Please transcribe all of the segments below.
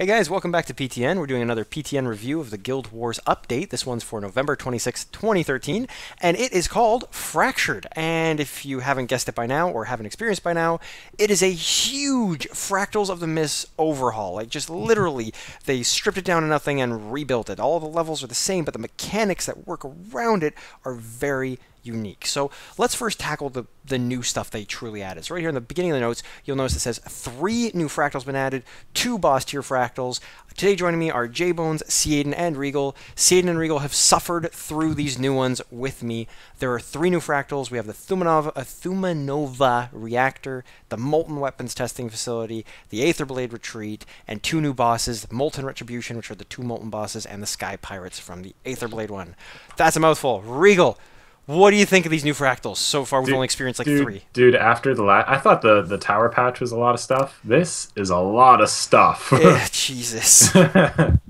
Hey guys, welcome back to PTN. We're doing another PTN review of the Guild Wars update. This one's for November 26, 2013, and it is called Fractured. And if you haven't guessed it by now, or haven't experienced by now, it is a huge Fractals of the Mist overhaul. Like, just literally, they stripped it down to nothing and rebuilt it. All the levels are the same, but the mechanics that work around it are very unique. So let's first tackle the new stuff they truly added. So right here in the beginning of the notes, you'll notice it says 3 new fractals been added, 2 boss tier fractals. Today joining me are J-Bones, Seaden, and Regal. Seaden and Regal have suffered through these new ones with me. There are 3 new fractals. We have the Thumanova Reactor, the Molten Weapons Testing Facility, the Aetherblade Retreat, and 2 new bosses, the Molten Retribution, which are the 2 Molten bosses, and the Sky Pirates from the Aetherblade one. That's a mouthful. Regal, what do you think of these new fractals? So far, we've only experienced like 3. Dude, after the last, I thought the tower patch was a lot of stuff. This is a lot of stuff. Jesus.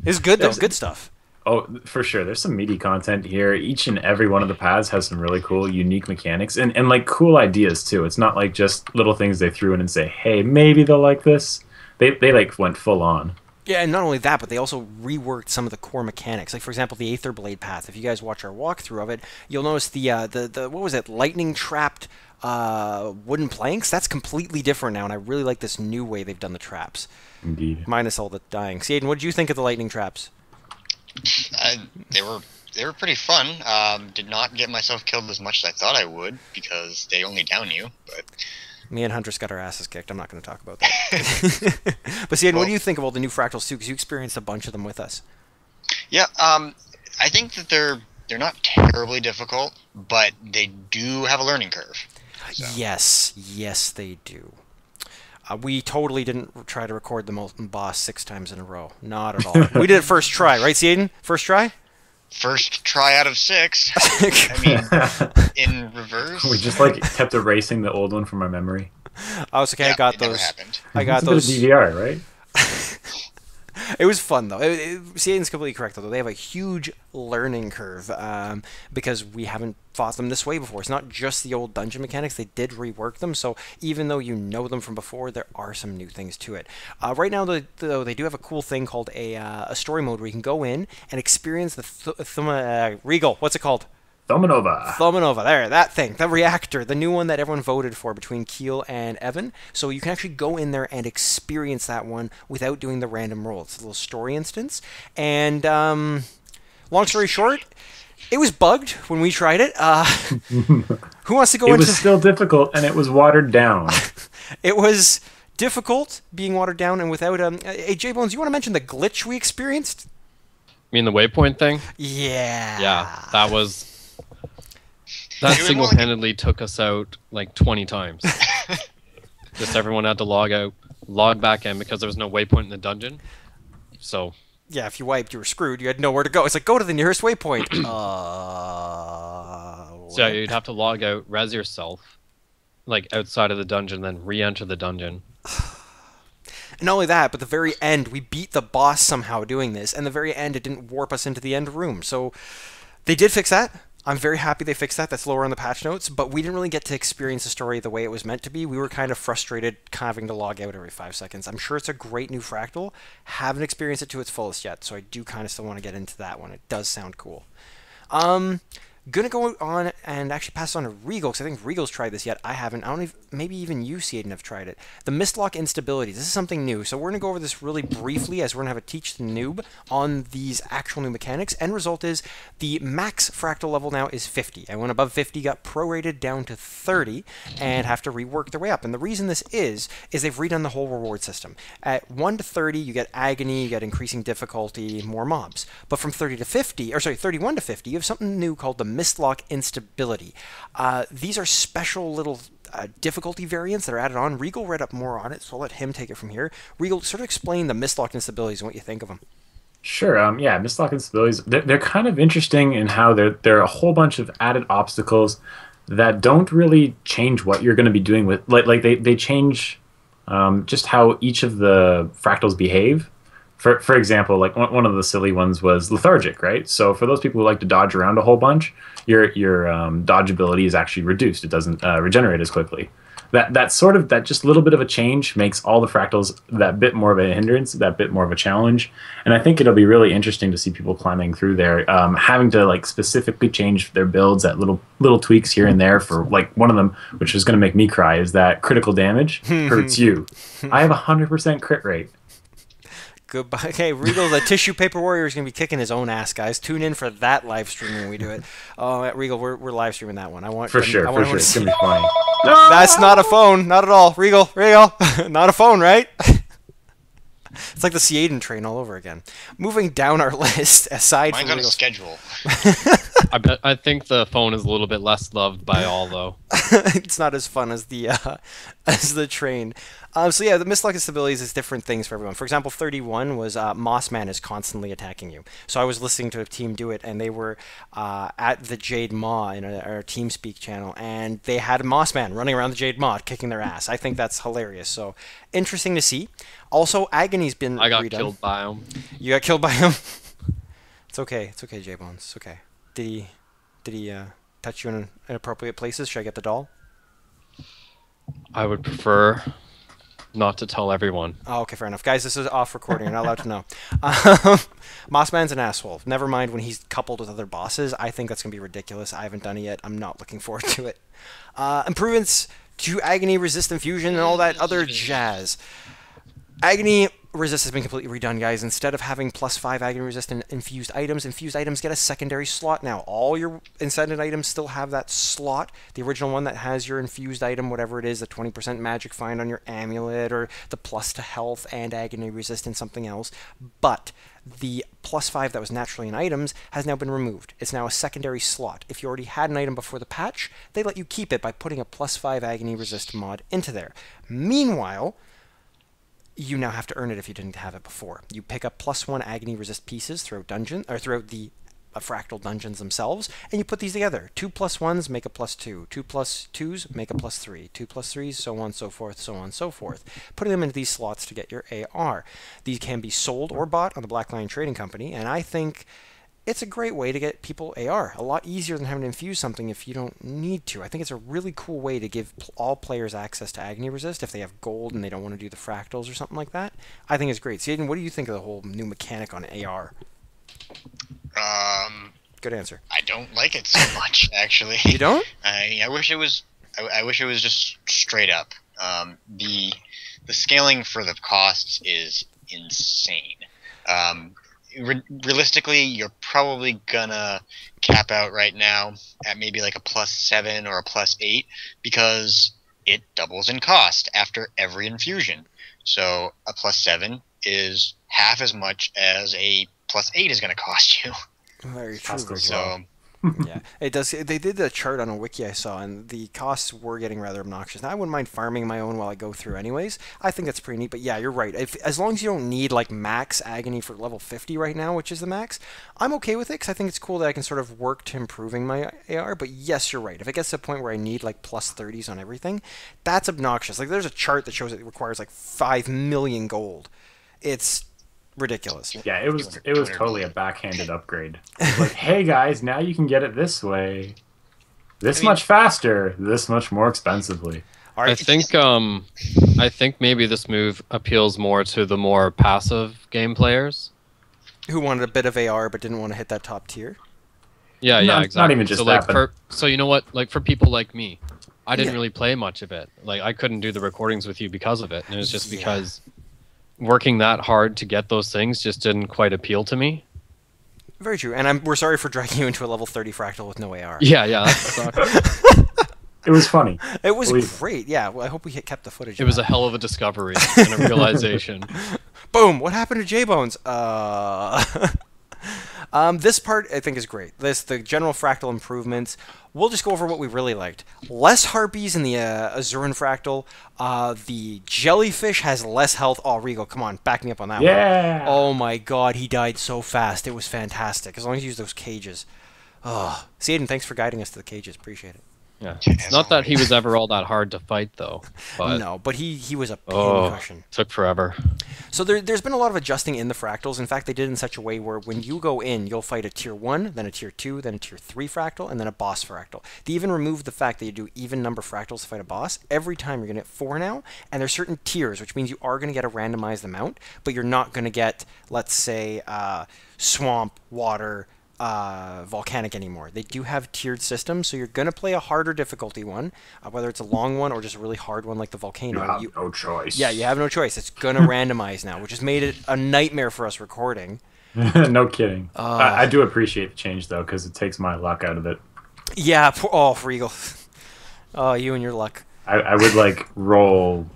It's good, though. Good stuff. Oh, for sure. There's some meaty content here. Each and every one of the paths has some really cool, unique mechanics and like cool ideas, too. It's not like just little things they threw in and say, hey, maybe they'll like this. They like went full on. Yeah, and not only that, but they also reworked some of the core mechanics. Like, for example, the Aetherblade path. If you guys watch our walkthrough of it, you'll notice the what was it, lightning-trapped wooden planks? That's completely different now, and I really like this new way they've done the traps. Indeed. Minus all the dying. Seaden, what did you think of the lightning traps? They were pretty fun. Did not get myself killed as much as I thought I would, because they only down you, but... Me and Huntress got our asses kicked. I'm not going to talk about that. But Seaden, what do you think of all the new fractals too? Because you experienced a bunch of them with us. Yeah, I think that they're not terribly difficult, but they do have a learning curve. So. Yes, they do. We totally didn't try to record the Molten Boss 6 times in a row. Not at all. We did it first try, right, Seaden? First try? First try out of 6. I mean, in reverse. We just like kept erasing the old one from my memory. I was okay. Yeah, I got it those. never happened. I got It's those. a bit of DVR, right? It was fun though. Seaden's completely correct though. They have a huge learning curve because we haven't fought them this way before. It's not just the old dungeon mechanics. They did rework them, so even though you know them from before, there are some new things to it. Right now, though, they do have a cool thing called a story mode where you can go in and experience the Regal. What's it called? Thumanova. There, that thing. The reactor, the new one that everyone voted for between Keel and Evan. So you can actually go in there and experience that one without doing the random roll. It's a little story instance. And long story short, it was bugged when we tried it. Who wants to go into... It was still difficult, and it was watered down. It was difficult being watered down and without... Hey, J-Bones, you want to mention the glitch we experienced? You mean the waypoint thing? Yeah. Yeah, that was... That single-handedly took us out like 20 times. Just everyone had to log out, log back in because there was no waypoint in the dungeon. So... Yeah, if you wiped, you were screwed. You had nowhere to go. It's like, go to the nearest waypoint. So yeah, you'd have to log out, res yourself, like outside of the dungeon, then re-enter the dungeon. And not only that, but the very end, we beat the boss somehow doing this, and the very end, it didn't warp us into the end room. So they did fix that. I'm very happy they fixed that. That's lower on the patch notes, but we didn't really get to experience the story the way it was meant to be. We were kind of frustrated having to log out every 5 seconds. I'm sure it's a great new fractal. Haven't experienced it to its fullest yet, so I do kind of still want to get into that one. It does sound cool. Gonna go on and actually pass on to Regal, because I think Regal's tried this yet. I haven't. I don't even, maybe even you, Seaden, have tried it. The Mistlock instabilities. This is something new, so we're gonna go over this really briefly, as we're gonna have a teach the noob on these actual new mechanics. End result is the max fractal level now is 50. Everyone above 50 got prorated down to 30 and have to rework their way up. And the reason this is they've redone the whole reward system. At 1 to 30, you get agony, you get increasing difficulty, more mobs. But from 30 to 50, or sorry, 31 to 50, you have something new called the Mistlock instability. These are special little difficulty variants that are added on. Regal read up more on it, so I'll let him take it from here. Regal, sort of explain the Mistlock instabilities and what you think of them. Sure. Yeah, Mistlock instabilities, they're kind of interesting in how they're a whole bunch of added obstacles that don't really change what you're going to be doing with... Like they change just how each of the fractals behave. For example, like one of the silly ones was lethargic, right? So for those people who like to dodge around a whole bunch, your dodge ability is actually reduced. It doesn't regenerate as quickly. that just little bit of a change makes all the fractals that bit more of a hindrance, that bit more of a challenge. And I think it'll be really interesting to see people climbing through there, having to like specifically change their builds at little tweaks here and there. For like one of them, which is going to make me cry, is that critical damage hurts you. I have 100% crit rate. Goodbye. Okay, Regal, the tissue paper warrior, is going to be kicking his own ass, guys. Tune in for that live stream when we do it. Regal, we're live streaming that one. For sure. It's going to be funny. That's not a phone. Not at all. Regal. Not a phone, right? It's like the Seaden train all over again. Moving down our list, aside Mine's from on a schedule. I think the phone is a little bit less loved by all, though. It's not as fun as the train. So yeah, the misluck stabilities is different things for everyone. For example, 31 was Mossman is constantly attacking you. So I was listening to a team do it, and they were at the Jade Maw in our TeamSpeak channel, and they had Mossman running around the Jade Maw kicking their ass. I think that's hilarious. So interesting to see. Also, Agony's been I got redone. killed by him. You got killed by him? It's okay. It's okay, J-Bones. It's okay. Did he touch you in inappropriate places? Should I get the doll? I would prefer not to tell everyone. Oh, okay, fair enough. Guys, this is off recording. You're not allowed to know. Mossman's an asshole. Never mind when he's coupled with other bosses. I think that's going to be ridiculous. I haven't done it yet. I'm not looking forward to it. Improvements to Agony, Resist Infusion, and all that other jazz. Agony Resist has been completely redone, guys. Instead of having +5 Agony Resist and infused items get a secondary slot now. All your incented items still have that slot. The original one that has your infused item, whatever it is, the 20% magic find on your amulet, or the plus to health and Agony Resist and something else. But the +5 that was naturally in items has now been removed. It's now a secondary slot. If you already had an item before the patch, they let you keep it by putting a +5 Agony Resist mod into there. Meanwhile, you now have to earn it if you didn't have it before. You pick up +1 Agony Resist pieces throughout the fractal dungeons themselves, and you put these together. 2 +1s make a +2. 2 +2s make a +3. 2 +3s, so on, so forth, so on, so forth. Putting them into these slots to get your AR. These can be sold or bought on the Black Lion Trading Company, and I think it's a great way to get people AR. A lot easier than having to infuse something if you don't need to. I think it's a really cool way to give all players access to Agony Resist if they have gold and they don't want to do the fractals or something like that. I think it's great. Seaden, what do you think of the whole new mechanic on AR? Good answer. I don't like it so much, actually. You don't? I wish it was. I wish it was just straight up. The scaling for the costs is insane. Realistically, you're probably gonna cap out right now at maybe like a +7 or a +8 because it doubles in cost after every infusion. So a +7 is half as much as a +8 is going to cost you. Very true. So yeah, it does. They did a chart on a wiki I saw, and the costs were getting rather obnoxious. Now, I wouldn't mind farming my own while I go through anyways. I think that's pretty neat, but yeah, you're right. As long as you don't need like max Agony for level 50 right now, which is the max, I'm okay with it because I think it's cool that I can sort of work to improving my AR, but yes, you're right. If it gets to the point where I need like +30s on everything, that's obnoxious. Like there's a chart that shows it requires like 5 million gold. It's ridiculous. Yeah, it was totally a backhanded upgrade. It's like, hey guys, now you can get it this way, much faster, this much more expensively. I think maybe this move appeals more to the more passive game players who wanted a bit of AR but didn't want to hit that top tier. Yeah, exactly. Not even just that. So you know what? Like for people like me, I didn't really play much of it. Like I couldn't do the recordings with you because of it, and it's just because working that hard to get those things just didn't quite appeal to me. Very true, and we're sorry for dragging you into a level 30 fractal with no AR. Yeah, that sucked. It was funny. It was great. Yeah, well, I hope we kept the footage. It was a hell of a discovery and a realization. Boom! What happened to J-Bones? This part I think is great. The general fractal improvements. We'll just go over what we really liked. Less harpies in the Azuran fractal. The jellyfish has less health. Oh, Regal, come on, back me up on that one. Yeah. Oh my God, he died so fast. It was fantastic. As long as you use those cages. Oh, Seaden, thanks for guiding us to the cages. Appreciate it. Yeah. As It's not that he always. was ever all that hard to fight, though. But No, but he was a oh, pincushion. took forever. So there's been a lot of adjusting in the fractals. In fact, they did it in such a way where when you go in, you'll fight a tier 1, then a tier 2, then a tier 3 fractal, and then a boss fractal. They even removed the fact that you do even number fractals to fight a boss. Every time you're going to get 4 now, and there's certain tiers, which means you are going to get a randomized amount, but you're not going to get, let's say, swamp, water, volcanic anymore. They do have tiered systems, so you're going to play a harder difficulty one, whether it's a long one or just a really hard one like the volcano. You have no choice. Yeah, you have no choice. It's going to randomize now, which has made it a nightmare for us recording. No kidding. I do appreciate the change, though, because it takes my luck out of it. Yeah, Regal. Oh, you and your luck. I would, like, roll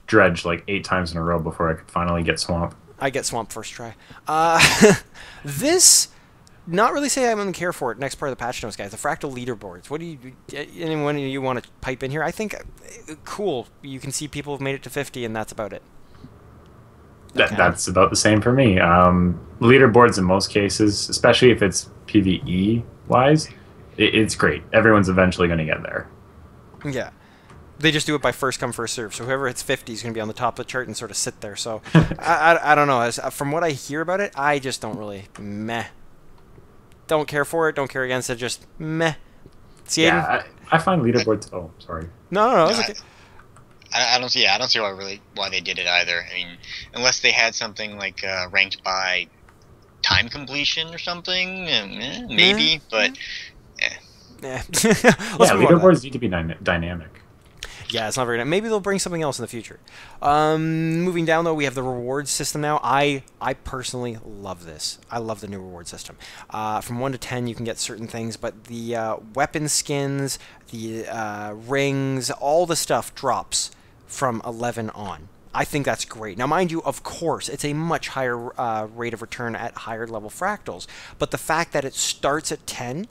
dredge, like, 8 times in a row before I could finally get swamp. I get swamp first try. This... Not really say I wouldn't care for it. Next part of the patch notes, guys. The fractal leaderboards. What do you... Anyone you want to pipe in here? I think... Cool. You can see people have made it to 50, and that's about it. Okay. That's about the same for me. Leaderboards in most cases, especially if it's PvE-wise, it's great. Everyone's eventually going to get there. Yeah. They just do it by first come, first serve. So whoever hits 50 is going to be on the top of the chart and sort of sit there. So I don't know. From what I hear about it, I just don't really... Meh. Don't care for it, don't care against it, just meh. See, yeah, I find leaderboards... Oh, sorry. No, it's okay. I don't see why they did it either. I mean, unless they had something like ranked by time completion or something, maybe. But Yeah. Leaderboards need to be dynamic. Yeah, it's not very nice. Maybe they'll bring something else in the future. Moving down, though, we have the reward system now. I personally love this. I love the new reward system. From 1 to 10, you can get certain things, but the weapon skins, the rings, all the stuff drops from 11 on. I think that's great. Now, mind you, of course, it's a much higher rate of return at higher level fractals, but the fact that it starts at 10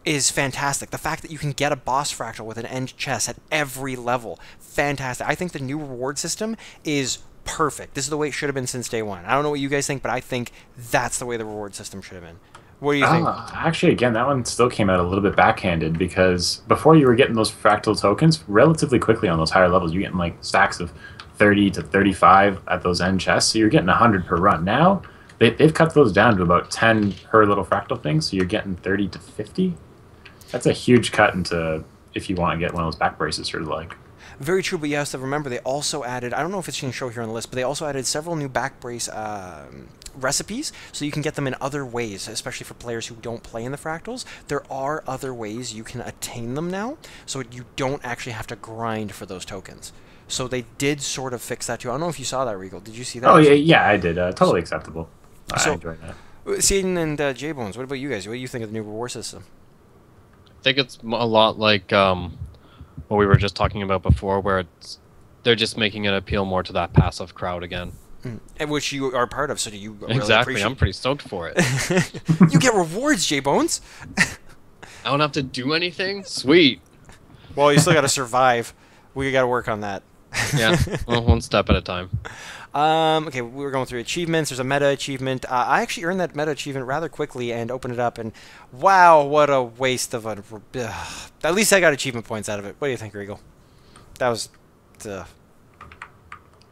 is fantastic. The fact that you can get a boss fractal with an end chest at every level, fantastic. I think the new reward system is perfect. This is the way it should have been since day one. I don't know what you guys think, but I think that's the way the reward system should have been. What do you think? Actually, again, that one still came out a little bit backhanded because before you were getting those fractal tokens relatively quickly on those higher levels. You're getting like stacks of 30 to 35 at those end chests, so you're getting 100 per run. Now, they've cut those down to about 10 per little fractal thing, so you're getting 30 to 50. That's a huge cut into if you want to get one of those back braces sort of like. Very true, but you have to remember they also added, I don't know if it's going to show here on the list, but they also added several new back brace recipes, so you can get them in other ways, especially for players who don't play in the fractals. There are other ways you can attain them now, so you don't actually have to grind for those tokens. So they did sort of fix that too. I don't know if you saw that, Regal. Did you see that? Oh, yeah, I did. Totally acceptable. I enjoyed that. Seaton and J-Bones, what about you guys? What do you think of the new reward system? I think it's a lot like what we were just talking about before, where they're just making it appeal more to that passive crowd again. And which you are part of, so do you really Exactly, appreciate... I'm pretty stoked for it. You get rewards, J-Bones! I don't have to do anything? Sweet! Well, you still gotta survive. We gotta work on that. Yeah, well, one step at a time. Okay, we're going through achievements. There's a meta achievement. I actually earned that meta achievement rather quickly and opened it up, and wow, what a waste of a... At least I got achievement points out of it. What do you think, Regal? That was...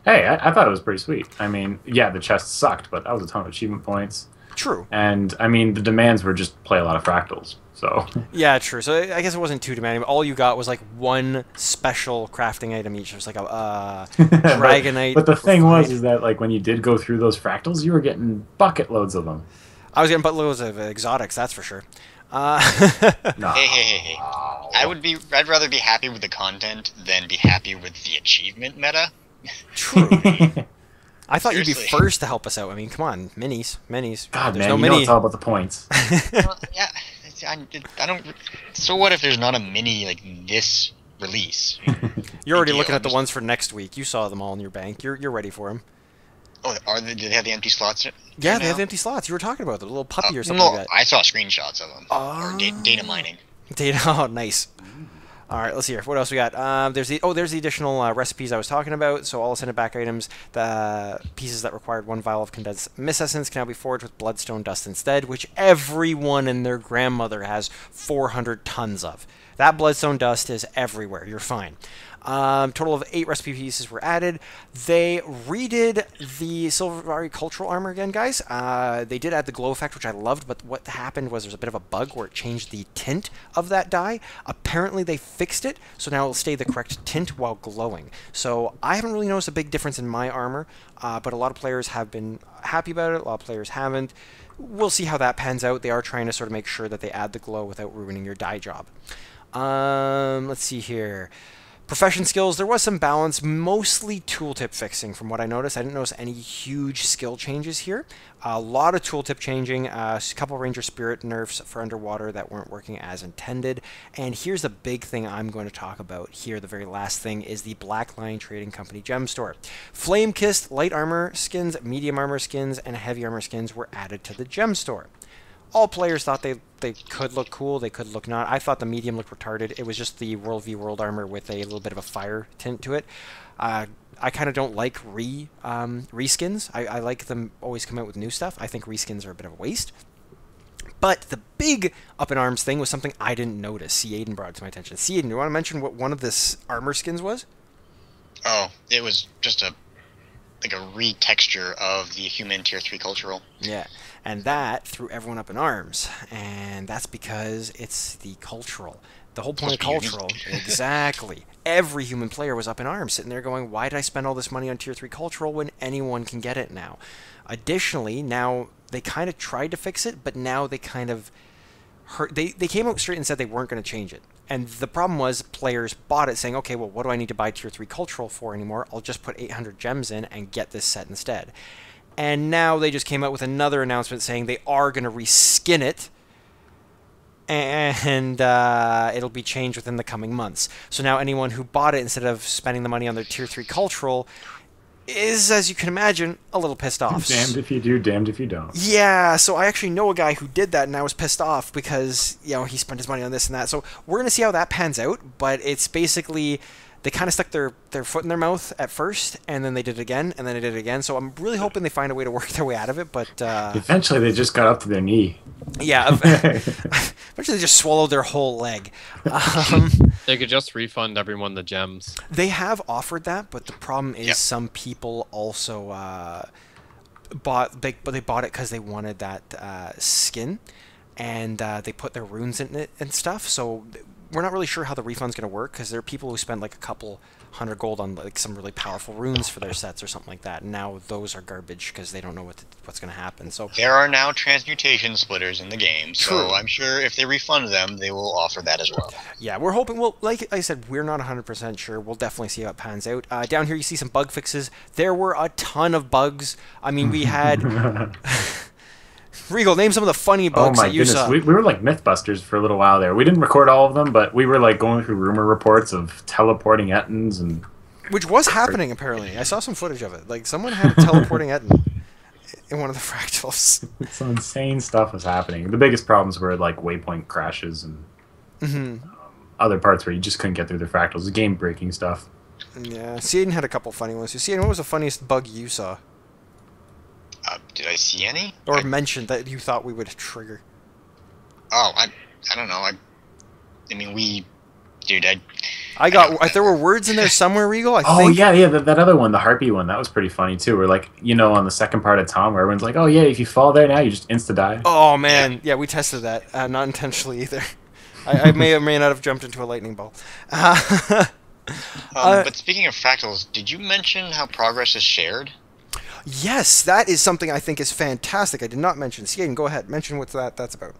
Hey, I thought it was pretty sweet. I mean, yeah, the chest sucked, but that was a ton of achievement points. True. And, I mean, the demands were just play a lot of fractals, so... Yeah, true. So I guess it wasn't too demanding. All you got was, like, one special crafting item each. It was like a Dragonite... But the thing was is that, like, when you did go through those fractals, you were getting bucket loads of them. I was getting buttloads of exotics, that's for sure. No. Hey. I'd rather be happy with the content than be happy with the achievement meta. True. I thought you'd be Seriously. first to help us out. I mean, come on, minis. God, There's man, no you mini. know it's all about the points. Well, yeah, I don't. So what if there's not a mini like this release? You're already Big looking deal. at the ones for next week. You saw them all in your bank. You're ready for them. Oh, do they have the empty slots? Yeah, they have empty slots. You were talking about the little puppy or something No, like that. I saw screenshots of them. Oh. Or data mining. Data. Oh, nice. All right, let's see here. What else we got? There's the additional recipes I was talking about. So all ascended back items, the pieces that required 1 vial of condensed mist essence can now be forged with bloodstone dust instead, which everyone and their grandmother has 400 tons of. That bloodstone dust is everywhere. You're fine. Total of 8 recipe pieces were added. They redid the Silvari cultural armor again, guys. They did add the glow effect, which I loved, but what happened was there's a bit of a bug where it changed the tint of that dye. Apparently they fixed it, so now it'll stay the correct tint while glowing. So I haven't really noticed a big difference in my armor, but a lot of players have been happy about it. A lot of players haven't. We'll see how that pans out. They are trying to sort of make sure that they add the glow without ruining your dye job. Let's see here. Profession skills, there was some balance, mostly tooltip fixing from what I noticed. I didn't notice any huge skill changes here. A lot of tooltip changing, a couple Ranger Spirit nerfs for underwater that weren't working as intended. And here's the big thing I'm going to talk about here. The very last thing is the Black Lion Trading Company gem store. Flame Kissed light armor skins, medium armor skins, and heavy armor skins were added to the gem store. All players thought they could look cool, they could look not. I thought the medium looked retarded. It was just the World v World armor with a little bit of a fire tint to it. I kind of don't like reskins. I like them always come out with new stuff. I think reskins are a bit of a waste. But the big up in arms thing was something I didn't notice. C. Aiden brought it to my attention. C. Aiden, do you want to mention what one of this armor skins was? Oh, it was just a retexture of the human tier 3 cultural. Yeah, and that threw everyone up in arms, and that's because it's the cultural. The whole point of cultural, exactly. Every human player was up in arms, sitting there going, why did I spend all this money on tier 3 cultural when anyone can get it now? Additionally, now they kind of tried to fix it, but now they kind of hurt. They came out straight and said they weren't going to change it. And the problem was players bought it saying, okay, well, what do I need to buy tier 3 cultural for anymore? I'll just put 800 gems in and get this set instead. And now they just came out with another announcement saying they are going to reskin it, and it'll be changed within the coming months. So now anyone who bought it instead of spending the money on their tier 3 cultural is, as you can imagine, a little pissed off. Damned if you do, damned if you don't. Yeah, so I actually know a guy who did that, and I was pissed off because, you know, he spent his money on this and that. So we're going to see how that pans out, but it's basically they kind of stuck their foot in their mouth at first, and then they did it again, and then they did it again. So I'm really hoping they find a way to work their way out of it, but... eventually they just got up to their knee. Yeah, eventually they just swallowed their whole leg. They could just refund everyone the gems. They have offered that, but the problem is some people also bought it because they wanted that skin, and they put their runes in it and stuff. So we're not really sure how the refund's going to work because there are people who spend like a couple $100 gold on like some really powerful runes for their sets or something like that. And now those are garbage because they don't know what's going to happen. So there are now transmutation splitters in the game, so I'm sure if they refund them, they will offer that as well. Yeah, we're hoping. Well, like I said, we're not 100% sure. We'll definitely see how it pans out. Down here, you see some bug fixes. There were a ton of bugs. I mean, we had. Regal, name some of the funny bugs that you saw. We were like Mythbusters for a little while there. We didn't record all of them, but we were like going through rumor reports of teleporting Ettins and... Which was happening, apparently. I saw some footage of it. Like, someone had a teleporting Ettin in one of the fractals. Some insane stuff was happening. The biggest problems were like waypoint crashes and other parts where you just couldn't get through the fractals. Game-breaking stuff. Yeah. Seaden had a couple funny ones. Seaden, what was the funniest bug you saw? Did I see any? Or mentioned that you thought we would trigger? Oh, I don't know. I mean, dude, there were words in there somewhere, Regal. I think. Oh yeah, that other one, the harpy one, that was pretty funny too. Where like, you know, on the second part of Tom, where everyone's like, oh yeah, if you fall there now, you just insta die. Oh man, yeah, we tested that, not intentionally either. I may or may not have jumped into a lightning ball. But speaking of fractals, did you mention how progress is shared? Yes, that is something I think is fantastic. I did not mention. Skaden, go ahead. Mention what that's about.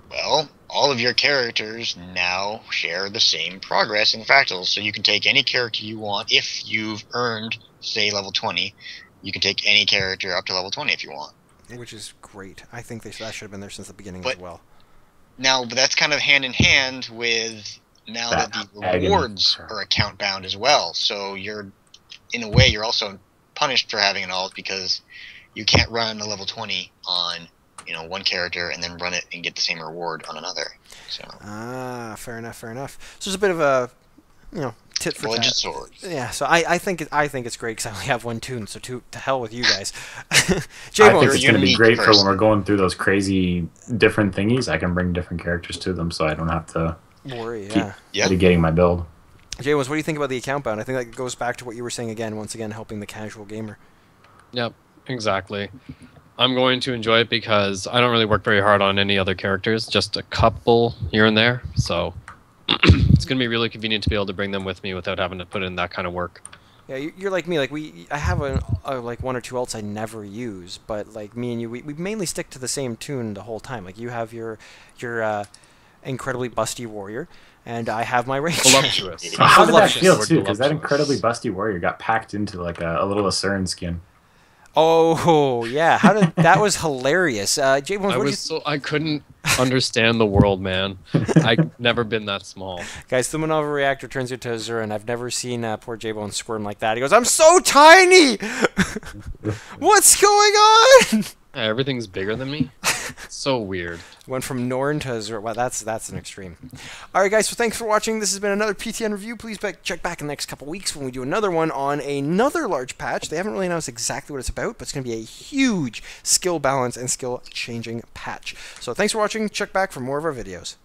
Well, all of your characters now share the same progress in fractals, so you can take any character you want. If you've earned, say, level 20, you can take any character up to level 20 if you want. Which is great. I think that should have been there since the beginning as well. But that's kind of hand in hand with now that the rewards are account bound as well. So you're, in a way, you're also punished for having an alt because you can't run a level 20 on one character and then run it and get the same reward on another. So fair enough, fair enough. So it's a bit of a, tit for double-edged tat. sword. Yeah, so I think it's great because I only have one tune, so to hell with you guys. I think J-Bones, it's going to be unique great for when person. we're going through those crazy different thingies. I can bring different characters to them, so I don't have to worry, keep yeah. Yeah. mitigating my build. J-Bones, what do you think about the account bound? I think that goes back to what you were saying again, once again, helping the casual gamer. Yep, exactly. I'm going to enjoy it because I don't really work very hard on any other characters, just a couple here and there. So it's going to be really convenient to be able to bring them with me without having to put in that kind of work. Yeah, you're like me. Like I have like one or two ults I never use, but like me and you, we mainly stick to the same tune the whole time. Like you have your incredibly busty warrior, and I have my range. Voluptuous. So how did that Voluptuous. feel Word too? Because that voluptuous. incredibly busty warrior got packed into like a little Asuran skin. Oh yeah, that was hilarious. J-Bones, I couldn't understand the world, man. I've never been that small. guys, the Manova reactor turns into Azura, and I've never seen poor J-Bones squirm like that. He goes, "I'm so tiny. What's going on?" Yeah, everything's bigger than me. It's so weird. Went from Norn to Azura. Wow, that's an extreme. All right, guys. So thanks for watching. This has been another PTN review. Please check back in the next couple weeks when we do another one on another large patch. They haven't really announced exactly what it's about, but it's going to be a huge skill balance and skill changing patch. So thanks for watching. Check back for more of our videos.